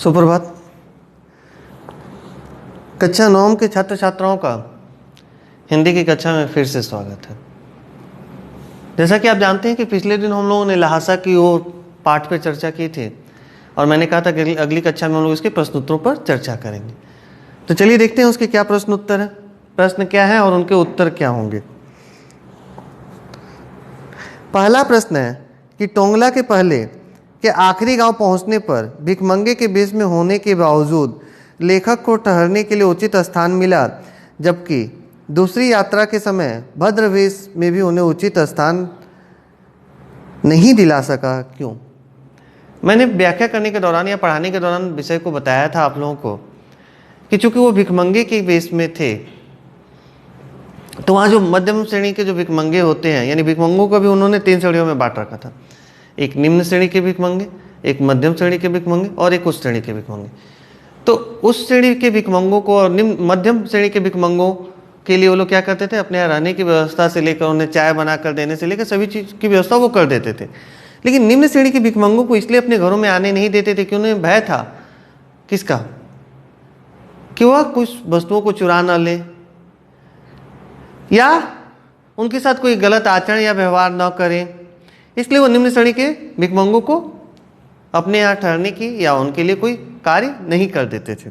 सुप्रभात। कक्षा 9 के छात्र छात्राओं का हिंदी की कक्षा में फिर से स्वागत है। जैसा कि आप जानते हैं कि पिछले दिन हम लोगों ने लहासा की ओर पाठ पर चर्चा की थी और मैंने कहा था कि अगली कक्षा में हम लोग इसके प्रश्न उत्तरों पर चर्चा करेंगे। तो चलिए देखते हैं उसके क्या प्रश्न उत्तर है, प्रश्न क्या है और उनके उत्तर क्या होंगे। पहला प्रश्न है कि टोंगला के पहले के आखिरी गांव पहुंचने पर भिखमंगे के वेश में होने के बावजूद लेखक को ठहरने के लिए उचित स्थान मिला, जबकि दूसरी यात्रा के समय भद्र वेश में भी उन्हें उचित स्थान नहीं दिला सका, क्यों? मैंने व्याख्या करने के दौरान या पढ़ाने के दौरान विषय को बताया था आप लोगों को कि चूंकि वो भिखमंगे के वेश में थे तो वहाँ जो मध्यम श्रेणी के जो भिखमंगे होते हैं, यानी भिखमंगों को भी उन्होंने 3 श्रेणियों में बांट रखा था। एक निम्न श्रेणी के भिखमंगे, एक मध्यम श्रेणी के भिखमंगे और एक उच्च श्रेणी के भिखमंगे। तो उस श्रेणी के भिखमंगों को और मध्यम श्रेणी के भिखमंगों के लिए वो लोग क्या करते थे, अपने यहाँ रहने की व्यवस्था से लेकर उन्हें चाय बना कर देने से लेकर सभी चीज़ की व्यवस्था वो कर देते थे। लेकिन निम्न श्रेणी के भिखमंगों को इसलिए अपने घरों में आने नहीं देते थे कि उन्हें भय था किसका, कि वह कुछ वस्तुओं को चुरा न ले या उनके साथ कोई गलत आचरण या व्यवहार न करें। इसलिए वो निम्न श्रेणी के भिखमंगों को अपने यहाँ ठहरने की या उनके लिए कोई कार्य नहीं कर देते थे।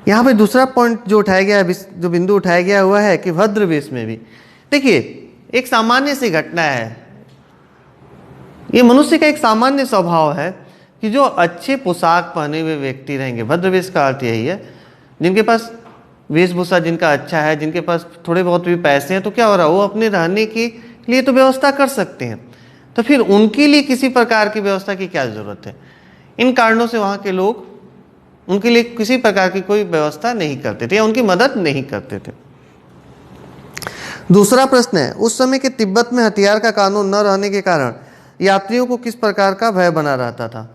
यहाँ पे दूसरा पॉइंट जो उठाया गया है, जो बिंदु उठाया गया हुआ है कि भद्र वेश में भी, देखिए एक सामान्य सी घटना है, ये मनुष्य का एक सामान्य स्वभाव है कि जो अच्छे पोशाक पहने हुए व्यक्ति रहेंगे, भद्र वेश का अर्थ यही है, जिनके पास वेशभूषा जिनका अच्छा है, जिनके पास थोड़े बहुत भी पैसे हैं, तो क्या हो रहा है, वो अपने रहने के लिए तो व्यवस्था कर सकते हैं, तो फिर उनके लिए किसी प्रकार की व्यवस्था की क्या जरूरत है। इन कारणों से वहाँ के लोग उनके लिए किसी प्रकार की कोई व्यवस्था नहीं करते थे या उनकी मदद नहीं करते थे। दूसरा प्रश्न है, उस समय के तिब्बत में हथियार का कानून न रहने के कारण यात्रियों को किस प्रकार का भय बना रहता था।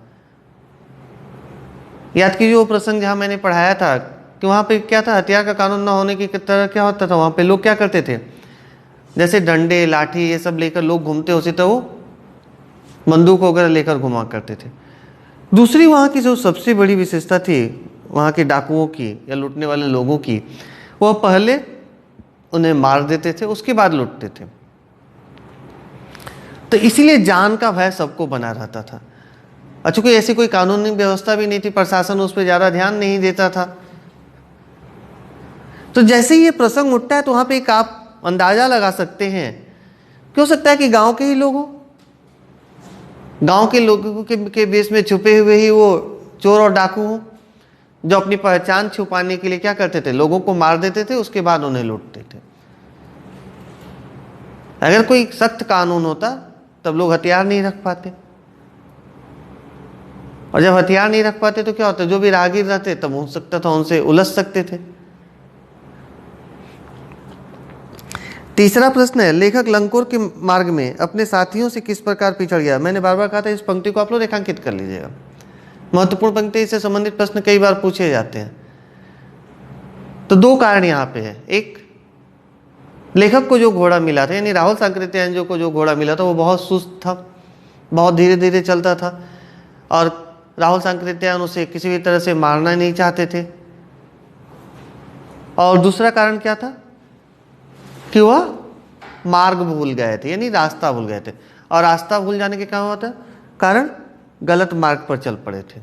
याद कीजिए वो प्रसंग जहाँ मैंने पढ़ाया था कि वहाँ पे क्या था, हथियार का कानून न होने की तरह क्या होता था, वहाँ पे लोग क्या करते थे, जैसे डंडे लाठी ये सब लेकर लोग घूमते होते थे, वो बंदूक वगैरह लेकर घुमा करते थे। दूसरी वहाँ की जो सबसे बड़ी विशेषता थी वहाँ के डाकुओं की या लूटने वाले लोगों की, वह पहले उन्हें मार देते थे, उसके बाद लूटते थे। तो इसीलिए जान का भय सबको बना रहता था। चूंकि ऐसी कोई कानूनी व्यवस्था भी नहीं थी, प्रशासन उस पर ज़्यादा ध्यान नहीं देता था, तो जैसे ही ये प्रसंग उठता है तो वहाँ पे एक आप अंदाजा लगा सकते हैं कि हो सकता है कि गांव के ही लोग हों, गांव के लोगों के बेस में छुपे हुए ही वो चोर और डाकू हों, जो अपनी पहचान छुपाने के लिए क्या करते थे, लोगों को मार देते थे, उसके बाद उन्हें लूटते थे। अगर कोई सख्त कानून होता तब लोग हथियार नहीं रख पाते, और जब हथियार नहीं रख पाते तो क्या होता, जो भी राहगीर रहते तब हो सकता था उनसे उलझ सकते थे। तीसरा प्रश्न है, लेखक लंकोर के मार्ग में अपने साथियों से किस प्रकार पिछड़ गया। मैंने बार बार कहा था इस पंक्ति को आप लोग रेखांकित कर लीजिएगा, महत्वपूर्ण पंक्ति, इससे संबंधित प्रश्न कई बार पूछे जाते हैं। तो 2 कारण यहाँ पे है। एक, लेखक को जो घोड़ा मिला था, यानी राहुल सांकृत्यायन को जो घोड़ा मिला था वो बहुत सुस्त था, बहुत धीरे धीरे चलता था, और राहुल सांकृत्यायन उसे किसी भी तरह से मारना नहीं चाहते थे। और दूसरा कारण क्या था कि वह मार्ग भूल गए थे, यानी रास्ता भूल गए थे, और रास्ता भूल जाने के क्या हुआ था, कारण गलत मार्ग पर चल पड़े थे,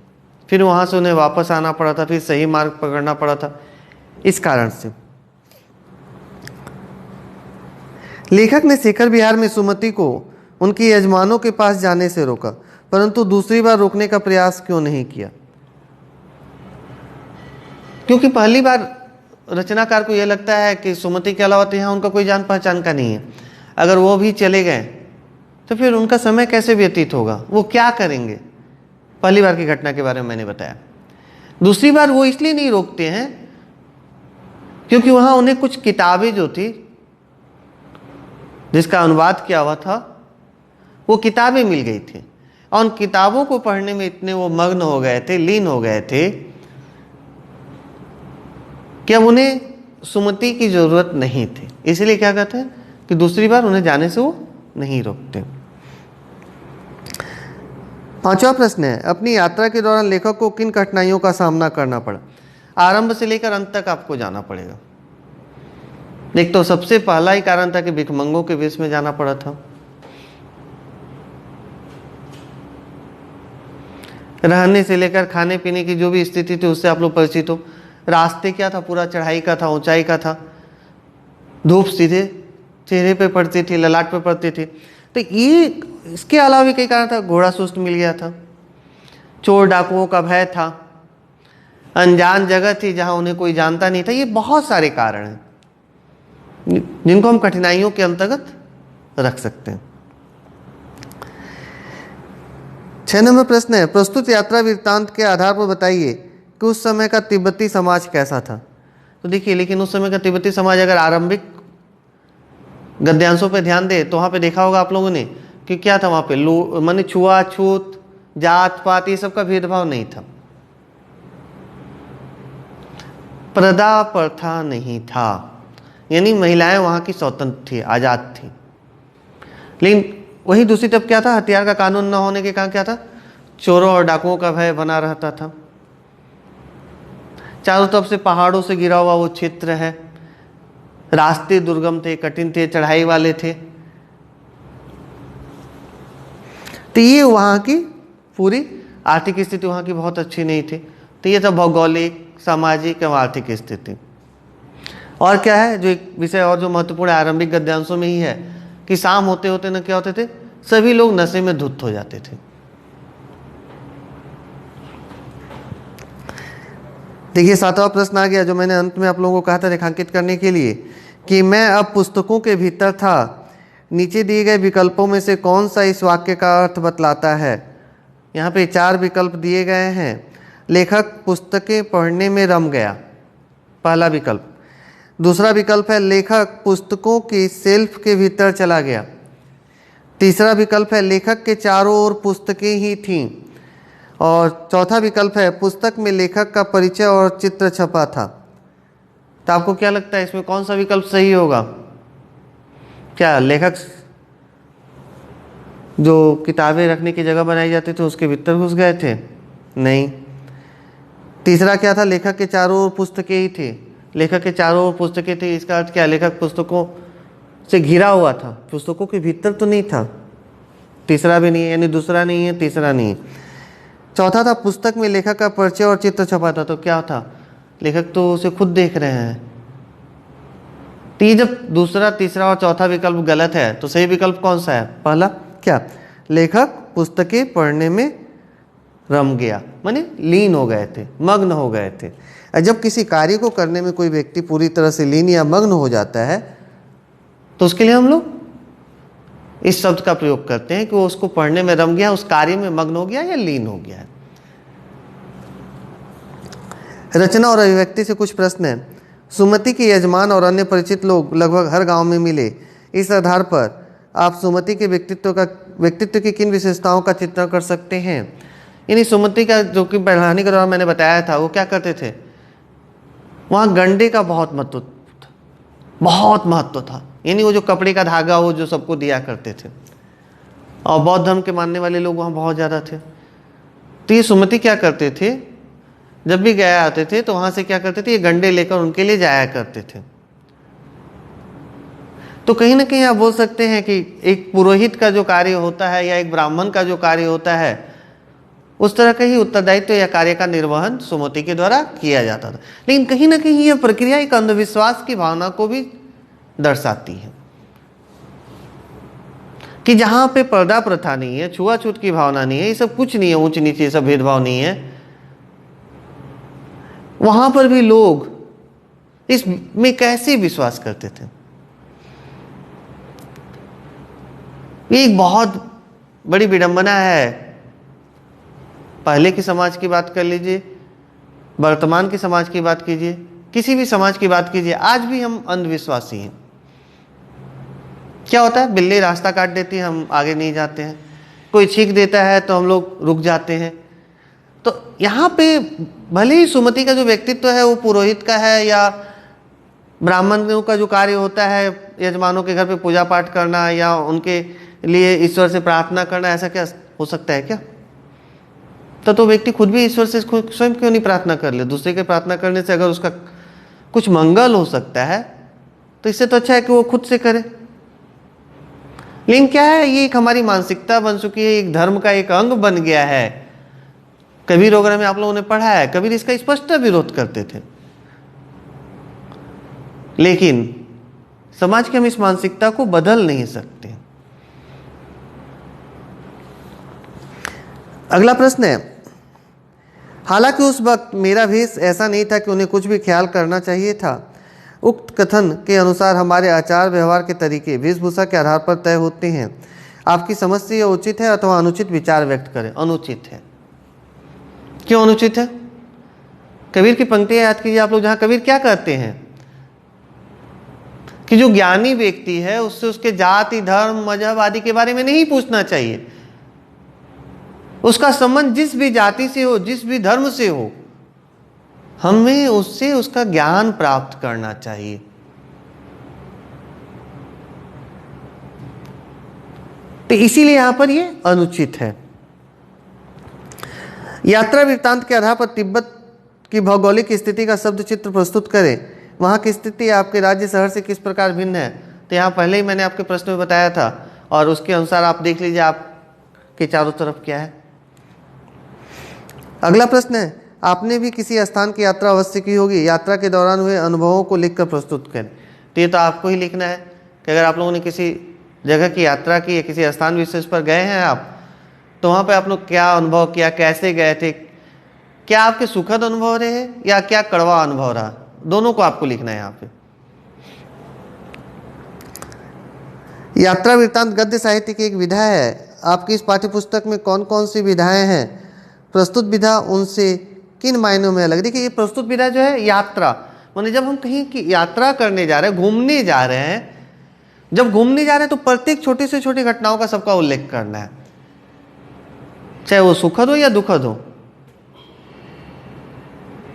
फिर वहाँ से उन्हें वापस आना पड़ा था, फिर सही मार्ग पकड़ना पड़ा था। इस कारण से लेखक ने शेखर विहार में सुमति को उनके यजमानों के पास जाने से रोका, परंतु दूसरी बार रोकने का प्रयास क्यों नहीं किया। क्योंकि पहली बार रचनाकार को यह लगता है कि सुमति के अलावा तो यहाँ उनका कोई जान पहचान का नहीं है, अगर वो भी चले गए तो फिर उनका समय कैसे व्यतीत होगा, वो क्या करेंगे। पहली बार की घटना के बारे में मैंने बताया। दूसरी बार वो इसलिए नहीं रोकते हैं क्योंकि वहाँ उन्हें कुछ किताबें जो थी जिसका अनुवाद किया हुआ था, वो किताबें मिल गई थी, और उन किताबों को पढ़ने में इतने वो मग्न हो गए थे, लीन हो गए थे कि अब उन्हें सुमति की जरूरत नहीं थी। इसलिए क्या कहते हैं कि दूसरी बार उन्हें जाने से वो नहीं रोकते। 5वां प्रश्न है, अपनी यात्रा के दौरान लेखक को किन कठिनाइयों का सामना करना पड़ा। आरंभ से लेकर अंत तक आपको जाना पड़ेगा। एक तो सबसे पहला ही कारण था कि भिखमंगों के वेश में जाना पड़ा था। रहने से लेकर खाने पीने की जो भी स्थिति थी उससे आप लोग परिचित हो। रास्ते क्या था, पूरा चढ़ाई का था, ऊंचाई का था, धूप सीधे चेहरे पे पड़ती थी, ललाट पे पड़ती थी। तो ये इसके अलावा भी कई कारण था। घोड़ा सुस्त मिल गया था, चोर डाकुओं का भय था, अनजान जगह थी जहां उन्हें कोई जानता नहीं था। ये बहुत सारे कारण हैं जिनको हम कठिनाइयों के अंतर्गत रख सकते हैं। 6 नंबर प्रश्न है, प्रस्तुत यात्रा वृत्तांत के आधार पर बताइए कि उस समय का तिब्बती समाज कैसा था। तो देखिए, लेकिन उस समय का तिब्बती समाज अगर आरंभिक गद्यांशों पे ध्यान दे तो वहां पे देखा होगा आप लोगों ने कि क्या था वहां पे, माने छुआछूत, जात पात, ये सब का भेदभाव नहीं था, प्रदा प्रथा नहीं था, यानी महिलाएं वहां की स्वतंत्र थी, आजाद थी। लेकिन वही दूसरी तरफ क्या था, हथियार का कानून न होने के कारण क्या था, चोरों और डाकुओं का भय बना रहता था। चारों तरफ से पहाड़ों से घिरा हुआ वो क्षेत्र है, रास्ते दुर्गम थे, कठिन थे, चढ़ाई वाले थे। तो ये वहां की पूरी आर्थिक स्थिति वहां की बहुत अच्छी नहीं थी। तो ये था भौगोलिक, सामाजिक एवं आर्थिक स्थिति। और क्या है जो एक विषय और जो महत्वपूर्ण आरंभिक गद्यांशों में ही है कि शाम होते होते न क्या होते थे, सभी लोग नशे में धुत हो जाते थे। देखिए 7वां प्रश्न आ गया जो मैंने अंत में आप लोगों को कहा था रेखांकित करने के लिए कि मैं अब पुस्तकों के भीतर था। नीचे दिए गए विकल्पों में से कौन सा इस वाक्य का अर्थ बतलाता है। यहाँ पे 4 विकल्प दिए गए हैं। लेखक पुस्तकें पढ़ने में रम गया, पहला विकल्प। दूसरा विकल्प है लेखक पुस्तकों की शेल्फ के भीतर चला गया। तीसरा विकल्प है लेखक के चारों ओर पुस्तकें ही थीं। और चौथा विकल्प है पुस्तक में लेखक का परिचय और चित्र छपा था। तो आपको क्या लगता है इसमें कौन सा विकल्प सही होगा? क्या लेखक जो किताबें रखने की जगह बनाई जाती थी उसके भीतर घुस गए थे? नहीं। तीसरा क्या था, लेखक के चारों ओर पुस्तकें ही थी। लेखक के चारों ओर पुस्तकें थी, इसका अर्थ क्या, लेखक पुस्तकों से घिरा हुआ था, पुस्तकों के भीतर तो नहीं था। तीसरा भी नहीं है, यानी दूसरा नहीं है, तीसरा नहीं है। चौथा था पुस्तक में लेखक का परिचय और चित्र छपा था। तो क्या था, लेखक तो उसे खुद देख रहे हैं। तो ये जब दूसरा, तीसरा और चौथा विकल्प गलत है तो सही विकल्प कौन सा है? पहला, क्या लेखक पुस्तकें पढ़ने में रम गया, माने लीन हो गए थे, मग्न हो गए थे। जब किसी कार्य को करने में कोई व्यक्ति पूरी तरह से लीन या मग्न हो जाता है तो उसके लिए हम लोग इस शब्द का प्रयोग करते हैं कि वो उसको पढ़ने में रम गया, उस कार्य में मग्न हो गया या लीन हो गया है। रचना और अभिव्यक्ति से कुछ प्रश्न हैं। सुमति के यजमान और अन्य परिचित लोग लगभग हर गांव में मिले। इस आधार पर आप सुमति के व्यक्तित्व की किन विशेषताओं का चित्रण कर सकते हैं? यानी सुमति का, जो कि बढ़ाने के दौरान मैंने बताया था, वो क्या करते थे, वहाँ गंडे का बहुत महत्व था। यानी वो जो कपड़े का धागा वो जो सबको दिया करते थे, और बौद्ध धर्म के मानने वाले लोग वहाँ बहुत ज़्यादा थे। तो ये सुमति क्या करते थे, जब भी गया आते थे तो वहाँ से क्या करते थे, ये गंडे लेकर उनके लिए जाया करते थे। तो कहीं ना कहीं आप बोल सकते हैं कि एक पुरोहित का जो कार्य होता है या एक ब्राह्मण का जो कार्य होता है, उस तरह का ही उत्तरदायित्व या कार्य का निर्वहन सुमति के द्वारा किया जाता था। लेकिन कहीं ना कहीं यह प्रक्रिया एक अंधविश्वास की भावना को भी दर्शाती है कि जहां पे पर्दा प्रथा नहीं है, छुआछूत की भावना नहीं है, ये सब कुछ नहीं है, ऊंच नीचे ये सब भेदभाव नहीं है, वहां पर भी लोग इसमें कैसे विश्वास करते थे। ये एक बहुत बड़ी विडंबना है। पहले की समाज की बात कर लीजिए, वर्तमान की समाज की बात कीजिए, किसी भी समाज की बात कीजिए, आज भी हम अंधविश्वासी हैं। क्या होता है, बिल्ली रास्ता काट देती है, हम आगे नहीं जाते हैं। कोई छींक देता है तो हम लोग रुक जाते हैं। तो यहाँ पे भले ही सुमति का जो व्यक्तित्व है वो पुरोहित का है या ब्राह्मणों का जो कार्य होता है, यजमानों के घर पे पूजा पाठ करना या उनके लिए ईश्वर से प्रार्थना करना, ऐसा क्या हो सकता है क्या? तो व्यक्ति खुद भी ईश्वर से स्वयं क्यों नहीं प्रार्थना कर ले। दूसरे के प्रार्थना करने से अगर उसका कुछ मंगल हो सकता है तो इससे तो अच्छा है कि वो खुद से करे। लेकिन क्या है, ये एक हमारी मानसिकता बन चुकी है, एक धर्म का एक अंग बन गया है। कबीर वगैरह में आप लोगों ने पढ़ा है, कबीर इसका स्पष्ट विरोध करते थे। लेकिन समाज के हम इस मानसिकता को बदल नहीं सकते। अगला प्रश्न है, हालांकि उस वक्त मेरा भेष ऐसा नहीं था कि उन्हें कुछ भी ख्याल करना चाहिए था। उक्त कथन के अनुसार हमारे आचार व्यवहार के तरीके वेशभूषा के आधार पर तय होते हैं। आपकी समझ से यह उचित है अथवा अनुचित विचार व्यक्त करें। अनुचित है। क्यों अनुचित है? कबीर की पंक्तियां याद कीजिए आप लोग, जहां कबीर क्या कहते हैं कि जो ज्ञानी व्यक्ति है उससे उसके जाति धर्म मजहब आदि के बारे में नहीं पूछना चाहिए। उसका संबंध जिस भी जाति से हो, जिस भी धर्म से हो, हमें उससे उसका ज्ञान प्राप्त करना चाहिए। तो इसीलिए यहां पर यह अनुचित है। यात्रा वृत्तांत के आधार पर तिब्बत की भौगोलिक स्थिति का शब्द चित्र प्रस्तुत करें। वहां की स्थिति आपके राज्य शहर से किस प्रकार भिन्न है। तो यहां पहले ही मैंने आपके प्रश्न में बताया था और उसके अनुसार आप देख लीजिए आपके चारों तरफ क्या है। अगला प्रश्न है, आपने भी किसी स्थान की यात्रा अवश्य की होगी। यात्रा के दौरान हुए अनुभवों को लिखकर प्रस्तुत करें। तो ये तो आपको ही लिखना है कि अगर आप लोगों ने किसी जगह की यात्रा की या किसी स्थान विशेष पर गए हैं आप, तो वहाँ पे आप लोग क्या अनुभव किया, कैसे गए थे, क्या आपके सुखद अनुभव रहे या क्या कड़वा अनुभव रहा, दोनों को आपको लिखना है यहाँ पे। यात्रा वृत्तांत गद्य साहित्य की एक विधा है। आपकी इस पाठ्यपुस्तक में कौन कौन सी विधाएं हैं? प्रस्तुत विधा उनसे किन मायनों में अलग? देखिए, ये प्रस्तुत विधा जो है यात्रा माने जब हम कहीं की यात्रा करने जा रहे हैं, घूमने जा रहे हैं, जब घूमने जा रहे हैं तो प्रत्येक छोटी से छोटी घटनाओं का सबका उल्लेख करना है, चाहे वो सुखद हो या दुखद हो,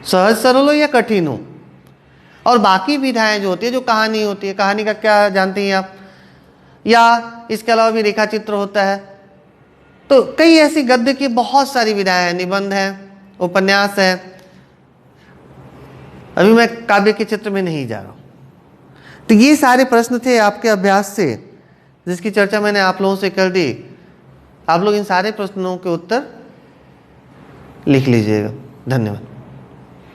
सहज सरल हो या कठिन हो। और बाकी विधाएं जो होती है, जो कहानी होती है, कहानी का क्या जानते हैं आप, या इसके अलावा भी रेखा चित्र होता है। तो कई ऐसी गद्य की बहुत सारी विधाएं हैं, निबंध है, उपन्यास है। अभी मैं काव्य के चित्र में नहीं जा रहा हूं। तो ये सारे प्रश्न थे आपके अभ्यास से, जिसकी चर्चा मैंने आप लोगों से कर दी। आप लोग इन सारे प्रश्नों के उत्तर लिख लीजिएगा। धन्यवाद।